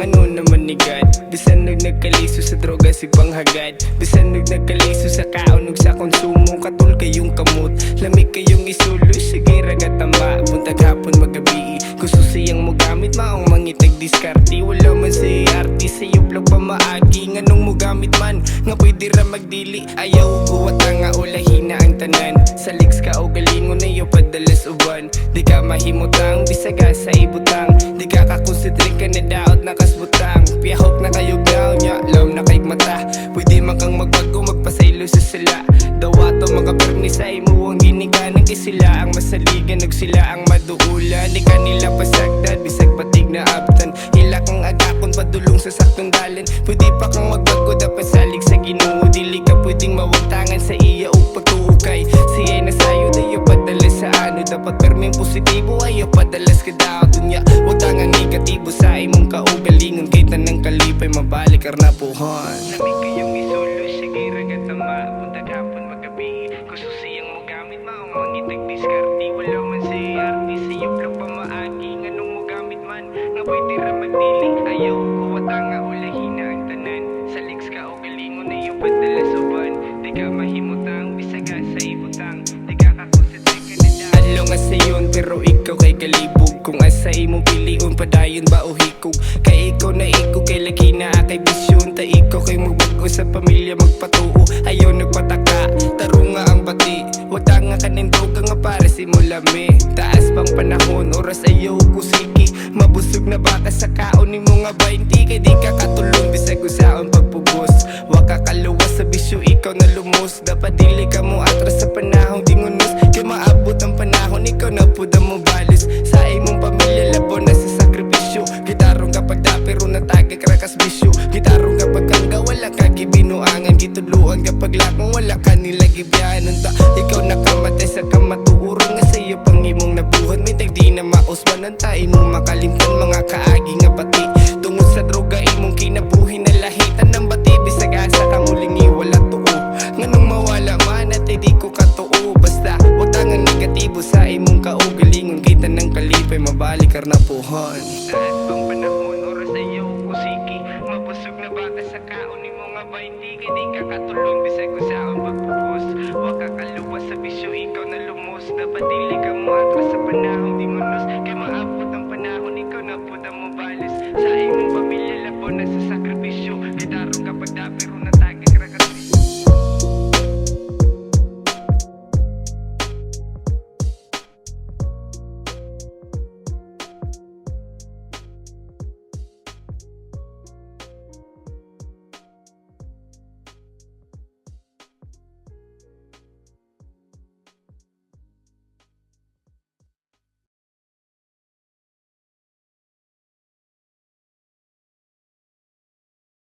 ano naman ni God. Bisan nagkaliso sa droga si panghagad, bisan nagkaliso sa kaunog sa konsumo. Katul kayong kamot, lamig kayong isuloy, sige ragat tama. Buntag hapon magabi, gusto siyang mo gamit, maong mangitag diskarte. Wala man si artist, sa yublog pa maagi. Nganong mo gamit man, nga pwede ra magdili. Ayaw buwat nga o lahina ang tanan. Sa ligs ka o galingon na iyo padalas uban. Di ka mahimutang, bisaga sa ibutang. Di ka kakonsidrin ka na daot nakasbutang. Piyahok na kayo down, ya lam na kayong mata. Pwede man kang magbago, magpasaylo sa sila. Dawato mga perni sa imo ang ginikanan. Kay sila ang masaligan, og sila ang maduula. Di ka nila pasagdad, bisag patig na abtan. Hila kang agakon, padulong sa saktong dalan. Pwede pa kang magbago, dapat salig sa Ginoo. Dili ka pwedeng mawagtangan sa iya o pagtuukay. Siya na sayo, dayo padalas sa ano. Dapat perming positibo, ayaw padalas ka daw dunya. Huwag tangang negatibo sa imong kaugalingon. Kay tanang kalipay, mabalik arnapuhan. Lamig kayong isuloy, sige ragat tama. Buntag hapon magabi, gusto siyang mo gamit, maong mangitag diskarte. Wala man si artist, sa yublog pa maagi. Nganong mo gamit man, nga pwede ra magdili. Ayaw kuwata nga o lahina ang tanan. Sa ligs ka o galingon na iyo padalas uban. Di ka mahimutang, bisaga sa ibutang. Di ka kakonsidrin ka na dahil. Alo nga sayon, pero ikaw kay kalibog. Kung asa imong piliun, padayon ba o hikog. Kay ikaw na ikaw, kay lagi na kay bisyon. Ta ikaw kay magbago sa pamilya magpatuo. Ayaw nagpataka, tarunga ang bati. Wag nga kanin droga nga para simulami. Taas pang panahon, oras ayaw kusiki. Mabusog na baka sa kaon ni mga 20. Kay di ka katulong, bisag usaon pagpubos. Wag ka kaluwas sa bisyo, ikaw na lumos. Dapat dili ka mo atras sa panahon dingunos. Kay maabot ang panahon, ikaw na puda mo balis. Sa imong pamilya, labo na sa sakripisyo. Gitarong kapag dapero na tagay krakas bisyo. Gitarong kapag kangga, wala ka gibinuangan. Gituluan kapag lakong, wala ka nila gibiyanan. Ikaw nakamatay sa kamatuurang nga sa'yo pang imong nabuhat. May tagdi na mausmanan ta imong makalimtan mga kaagi nga pati. Tungod sa droga imong kinabuhi na lahitan ng bati. Bisag asa ka mulingi wala tuo. Nganong mawala man at hindi ko katuo. Basta wag tangang negatibo sa imong kaugalingon. Kita ng kalipay mabalik arnapuhan. Taas pang panahon oras ayaw kusiki. Mabusog na baka sa kaon ni mga 20. Kay di ka katulong bisag usaon pagpupos. Wag ka kaluwas sa bisyo, ikaw na lumos. Dapat